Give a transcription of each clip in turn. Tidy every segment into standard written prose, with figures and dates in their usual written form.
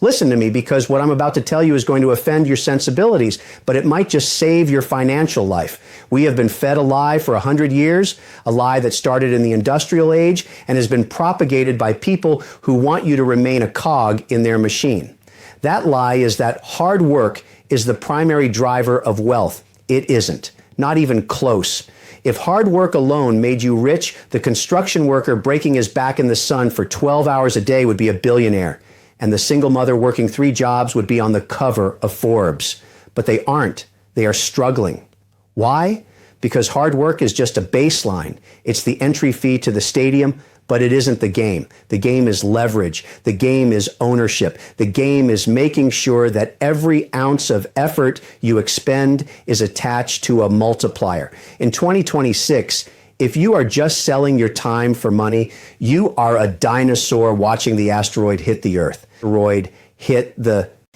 Listen to me, because what I'm about to tell you is going to offend your sensibilities, but it might just save your financial life. We have been fed a lie for 100 years, a lie that started in the industrial age and has been propagated by people who want you to remain a cog in their machine. That lie is that hard work is the primary driver of wealth. It isn't, not even close. If hard work alone made you rich, the construction worker breaking his back in the sun for 12 hours a day would be a billionaire. And the single mother working 3 jobs would be on the cover of Forbes. But they aren't. They are struggling. Why? Because hard work is just a baseline. It's the entry fee to the stadium, but it isn't the game. The game is leverage. The game is ownership. The game is making sure that every ounce of effort you expend is attached to a multiplier. In 2026, if you are just selling your time for money, you are a dinosaur watching the asteroid hit the Earth.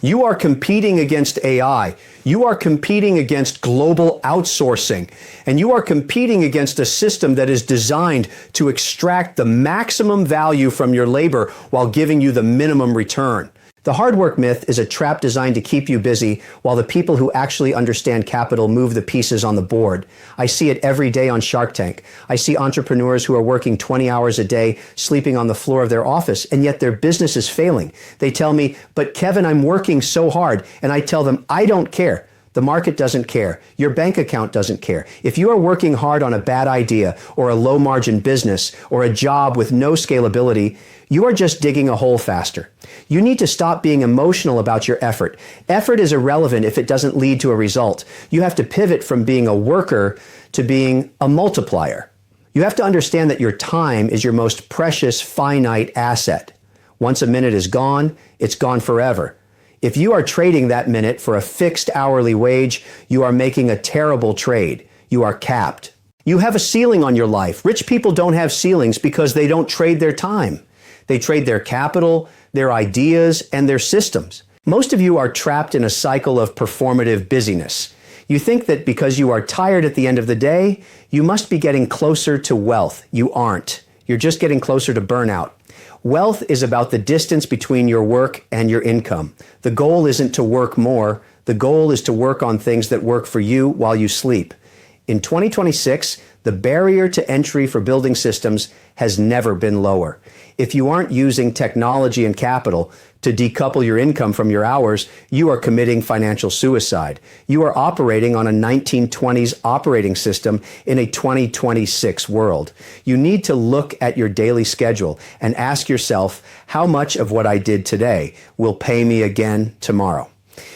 You are competing against AI. You are competing against global outsourcing. And you are competing against a system that is designed to extract the maximum value from your labor while giving you the minimum return. The hard work myth is a trap designed to keep you busy while the people who actually understand capital move the pieces on the board. I see it every day on Shark Tank. I see entrepreneurs who are working 20 hours a day, sleeping on the floor of their office, and yet their business is failing. They tell me, "But Kevin, I'm working so hard." And I tell them, "I don't care. The market doesn't care. Your bank account doesn't care. If you are working hard on a bad idea or a low margin business or a job with no scalability, you are just digging a hole faster. You need to stop being emotional about your effort. Effort is irrelevant if it doesn't lead to a result. You have to pivot from being a worker to being a multiplier. You have to understand that your time is your most precious, finite asset. Once a minute is gone, it's gone forever. If you are trading that minute for a fixed hourly wage, you are making a terrible trade. You are capped. You have a ceiling on your life. Rich people don't have ceilings because they don't trade their time. They trade their capital, their ideas, and their systems. Most of you are trapped in a cycle of performative busyness. You think that because you are tired at the end of the day, you must be getting closer to wealth. You aren't. You're just getting closer to burnout. Wealth is about the distance between your work and your income. The goal isn't to work more. The goal is to work on things that work for you while you sleep. In 2026, the barrier to entry for building systems has never been lower. If you aren't using technology and capital to decouple your income from your hours, you are committing financial suicide. You are operating on a 1920s operating system in a 2026 world. You need to look at your daily schedule and ask yourself, how much of what I did today will pay me again tomorrow?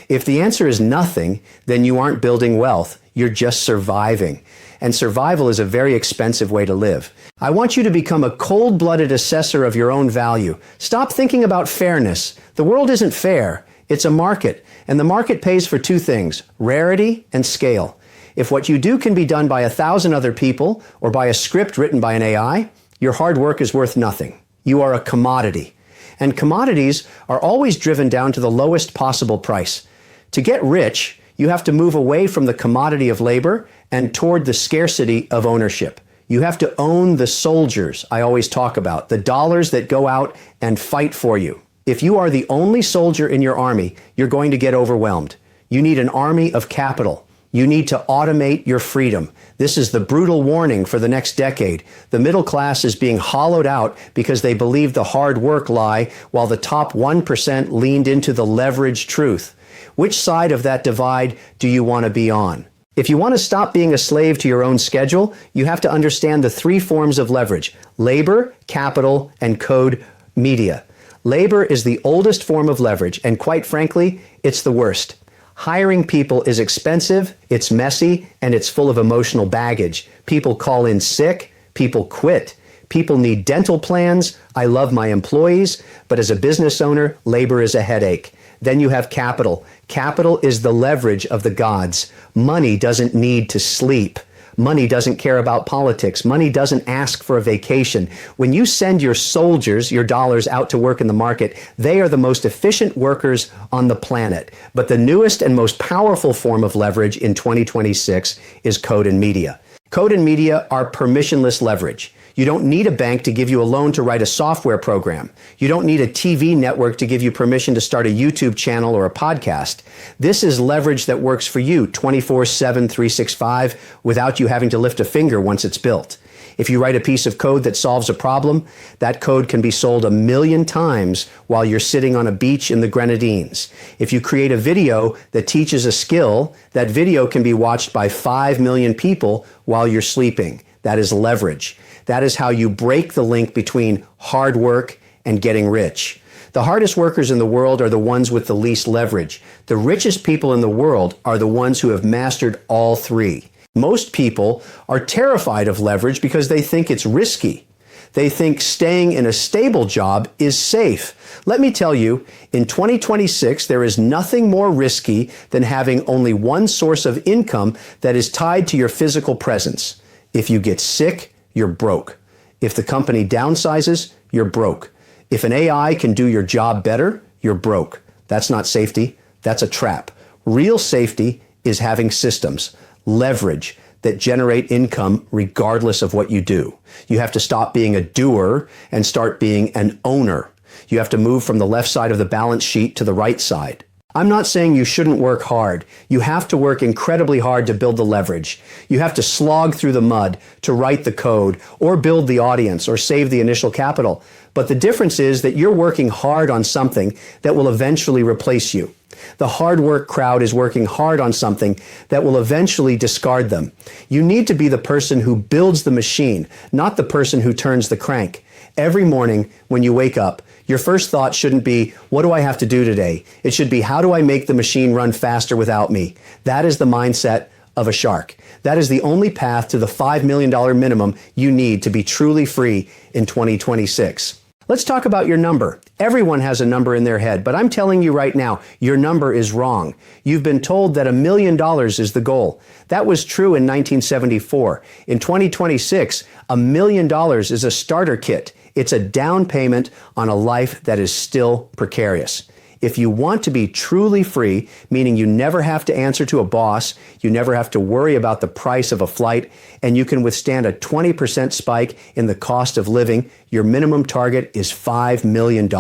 If the answer is nothing, then you aren't building wealth. You're just surviving. And survival is a very expensive way to live. I want you to become a cold-blooded assessor of your own value. Stop thinking about fairness. The world isn't fair. It's a market. And the market pays for 2 things, rarity and scale. If what you do can be done by 1,000 other people or by a script written by an AI, your hard work is worth nothing. You are a commodity. And commodities are always driven down to the lowest possible price. To get rich, you have to move away from the commodity of labor and toward the scarcity of ownership. You have to own the soldiers I always talk about, the dollars that go out and fight for you. If you are the only soldier in your army, you're going to get overwhelmed. You need an army of capital. You need to automate your freedom. This is the brutal warning for the next decade. The middle class is being hollowed out because they believe the hard work lie, while the top 1% leaned into the leverage truth. Which side of that divide do you want to be on? If you want to stop being a slave to your own schedule, you have to understand the 3 forms of leverage: labor, capital, and code media. Labor is the oldest form of leverage, and quite frankly, it's the worst. Hiring people is expensive, it's messy, and it's full of emotional baggage. People call in sick, people quit. People need dental plans. I love my employees, but as a business owner, labor is a headache. Then you have capital. Capital is the leverage of the gods. Money doesn't need to sleep. Money doesn't care about politics. Money doesn't ask for a vacation. When you send your soldiers, your dollars, out to work in the market, they are the most efficient workers on the planet. But the newest and most powerful form of leverage in 2026 is code and media. Code and media are permissionless leverage. You don't need a bank to give you a loan to write a software program. You don't need a TV network to give you permission to start a YouTube channel or a podcast. This is leverage that works for you 24/7, 365 without you having to lift a finger once it's built. If you write a piece of code that solves a problem, that code can be sold 1,000,000 times while you're sitting on a beach in the Grenadines. If you create a video that teaches a skill, that video can be watched by 5 million people while you're sleeping. That is leverage. That is how you break the link between hard work and getting rich. The hardest workers in the world are the ones with the least leverage. The richest people in the world are the ones who have mastered all three. Most people are terrified of leverage because they think it's risky. They think staying in a stable job is safe. Let me tell you, in 2026, there is nothing more risky than having only one source of income that is tied to your physical presence. If you get sick, you're broke. If the company downsizes, you're broke. If an AI can do your job better, you're broke. That's not safety. That's a trap. Real safety is having systems, leverage that generate income regardless of what you do. You have to stop being a doer and start being an owner. You have to move from the left side of the balance sheet to the right side. I'm not saying you shouldn't work hard. You have to work incredibly hard to build the leverage. You have to slog through the mud to write the code or build the audience or save the initial capital. But the difference is that you're working hard on something that will eventually replace you. The hard work crowd is working hard on something that will eventually discard them. You need to be the person who builds the machine, not the person who turns the crank. Every morning when you wake up, your first thought shouldn't be, what do I have to do today? It should be, how do I make the machine run faster without me? That is the mindset of a shark. That is the only path to the $5 million minimum you need to be truly free in 2026. Let's talk about your number. Everyone has a number in their head, but I'm telling you right now, your number is wrong. You've been told that $1 million is the goal. That was true in 1974. In 2026, $1 million is a starter kit. It's a down payment on a life that is still precarious. If you want to be truly free, meaning you never have to answer to a boss, you never have to worry about the price of a flight, and you can withstand a 20% spike in the cost of living, your minimum target is $5 million.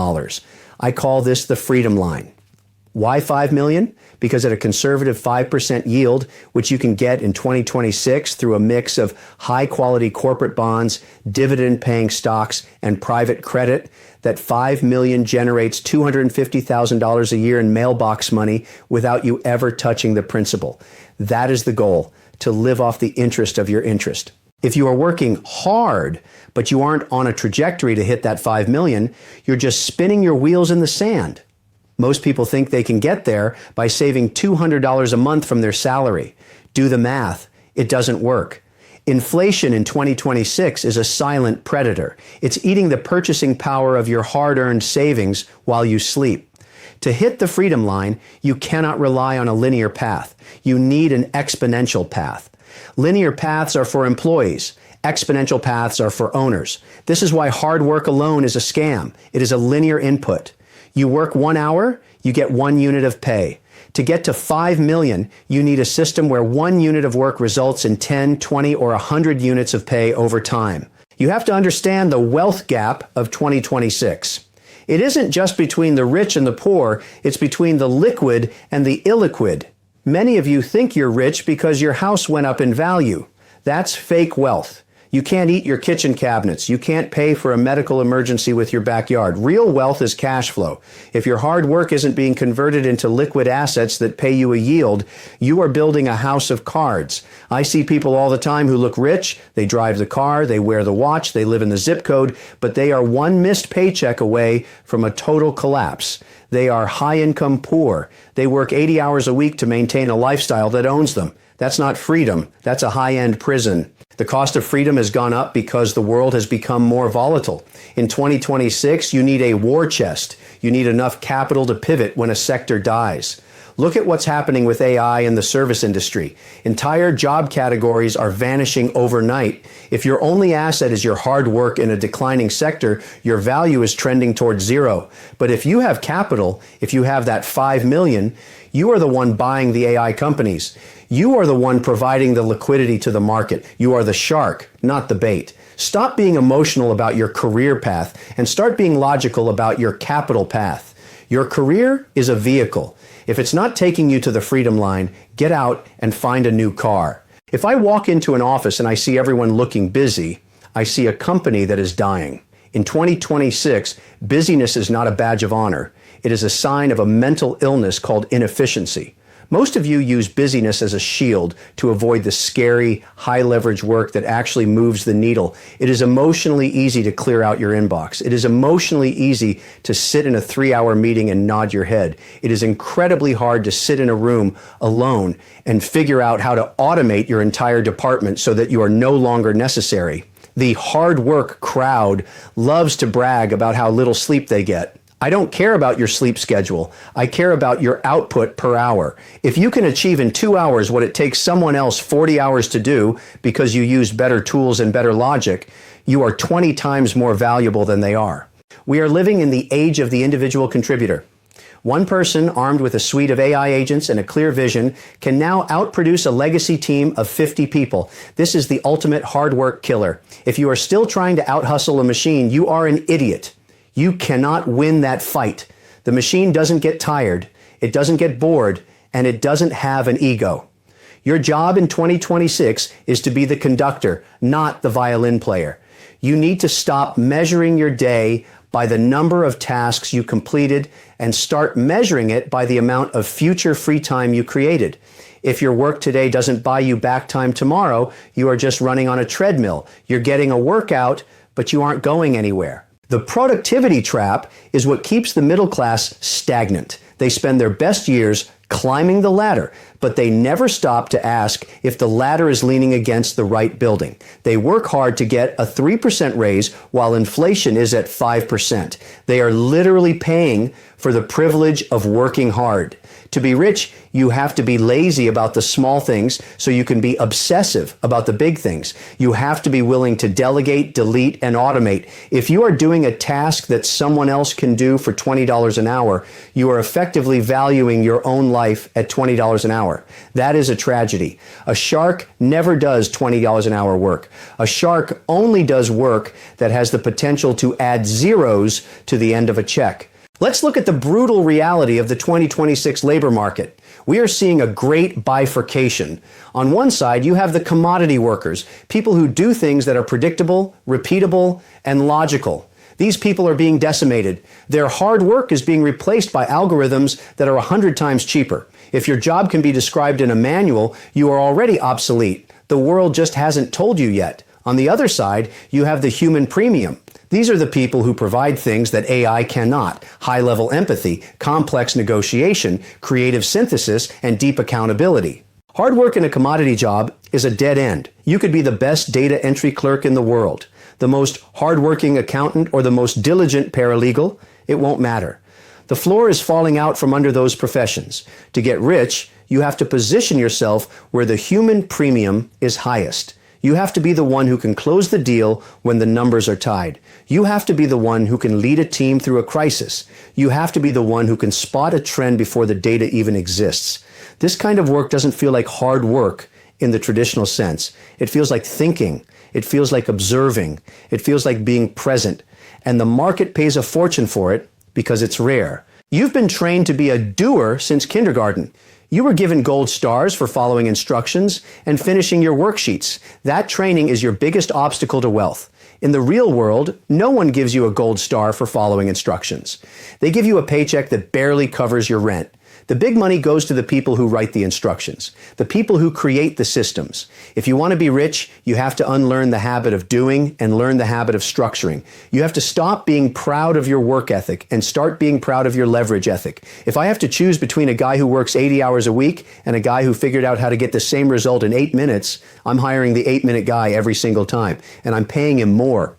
I call this the freedom line. Why 5 million? Because at a conservative 5% yield, which you can get in 2026 through a mix of high quality corporate bonds, dividend paying stocks, and private credit, that 5 million generates $250,000 a year in mailbox money without you ever touching the principal. That is the goal, to live off the interest of your interest. If you are working hard, but you aren't on a trajectory to hit that 5 million, you're just spinning your wheels in the sand. Most people think they can get there by saving $200 a month from their salary. Do the math. It doesn't work. Inflation in 2026 is a silent predator. It's eating the purchasing power of your hard-earned savings while you sleep. To hit the freedom line, you cannot rely on a linear path. You need an exponential path. Linear paths are for employees. Exponential paths are for owners. This is why hard work alone is a scam. It is a linear input. You work 1 hour, you get 1 unit of pay. To get to 5 million, you need a system where 1 unit of work results in 10, 20, or 100 units of pay over time. You have to understand the wealth gap of 2026. It isn't just between the rich and the poor, it's between the liquid and the illiquid. Many of you think you're rich because your house went up in value. That's fake wealth. You can't eat your kitchen cabinets. You can't pay for a medical emergency with your backyard. Real wealth is cash flow. If your hard work isn't being converted into liquid assets that pay you a yield, you are building a house of cards. I see people all the time who look rich. They drive the car, they wear the watch, they live in the zip code, but they are one missed paycheck away from a total collapse. They are high-income poor. They work 80 hours a week to maintain a lifestyle that owns them. That's not freedom. That's a high-end prison. The cost of freedom has gone up because the world has become more volatile. In 2026, you need a war chest. You need enough capital to pivot when a sector dies. Look at what's happening with AI in the service industry. Entire job categories are vanishing overnight. If your only asset is your hard work in a declining sector, your value is trending towards zero. But if you have capital, if you have that 5 million, you are the one buying the AI companies. You are the one providing the liquidity to the market. You are the shark, not the bait. Stop being emotional about your career path and start being logical about your capital path. Your career is a vehicle. If it's not taking you to the freedom line, get out and find a new car. If I walk into an office and I see everyone looking busy, I see a company that is dying. In 2026, busyness is not a badge of honor. It is a sign of a mental illness called inefficiency. Most of you use busyness as a shield to avoid the scary, high-leverage work that actually moves the needle. It is emotionally easy to clear out your inbox. It is emotionally easy to sit in a 3-hour meeting and nod your head. It is incredibly hard to sit in a room alone and figure out how to automate your entire department so that you are no longer necessary. The hard work crowd loves to brag about how little sleep they get. I don't care about your sleep schedule. I care about your output per hour. If you can achieve in 2 hours what it takes someone else 40 hours to do because you use better tools and better logic, you are 20 times more valuable than they are. We are living in the age of the individual contributor. One person armed with a suite of AI agents and a clear vision can now outproduce a legacy team of 50 people. This is the ultimate hard work killer. If you are still trying to out-hustle a machine, you are an idiot. You cannot win that fight. The machine doesn't get tired, it doesn't get bored, and it doesn't have an ego. Your job in 2026 is to be the conductor, not the violin player. You need to stop measuring your day by the number of tasks you completed and start measuring it by the amount of future free time you created. If your work today doesn't buy you back time tomorrow, you are just running on a treadmill. You're getting a workout, but you aren't going anywhere. The productivity trap is what keeps the middle class stagnant. They spend their best years climbing the ladder, but they never stop to ask if the ladder is leaning against the right building. They work hard to get a 3% raise while inflation is at 5%. They are literally paying for the privilege of working hard. To be rich, you have to be lazy about the small things so you can be obsessive about the big things. You have to be willing to delegate, delete, and automate. If you are doing a task that someone else can do for $20 an hour, you are effectively valuing your own life at $20 an hour. That is a tragedy. A shark never does $20 an hour work. A shark only does work that has the potential to add zeros to the end of a check. Let's look at the brutal reality of the 2026 labor market. We are seeing a great bifurcation. On one side, you have the commodity workers, people who do things that are predictable, repeatable, and logical. These people are being decimated. Their hard work is being replaced by algorithms that are 100 times cheaper. If your job can be described in a manual, you are already obsolete. The world just hasn't told you yet. On the other side, you have the human premium. These are the people who provide things that AI cannot: high-level empathy, complex negotiation, creative synthesis, and deep accountability. Hard work in a commodity job is a dead end. You could be the best data entry clerk in the world, the most hardworking accountant, or the most diligent paralegal. It won't matter. The floor is falling out from under those professions. To get rich, you have to position yourself where the human premium is highest. You have to be the one who can close the deal when the numbers are tied. You have to be the one who can lead a team through a crisis. You have to be the one who can spot a trend before the data even exists. This kind of work doesn't feel like hard work in the traditional sense. It feels like thinking. It feels like observing. It feels like being present. And the market pays a fortune for it because it's rare. You've been trained to be a doer since kindergarten. You were given gold stars for following instructions and finishing your worksheets. That training is your biggest obstacle to wealth. In the real world, no one gives you a gold star for following instructions. They give you a paycheck that barely covers your rent. The big money goes to the people who write the instructions, the people who create the systems. If you want to be rich, you have to unlearn the habit of doing and learn the habit of structuring. You have to stop being proud of your work ethic and start being proud of your leverage ethic. If I have to choose between a guy who works 80 hours a week and a guy who figured out how to get the same result in 8 minutes, I'm hiring the 8-minute guy every single time, and I'm paying him more.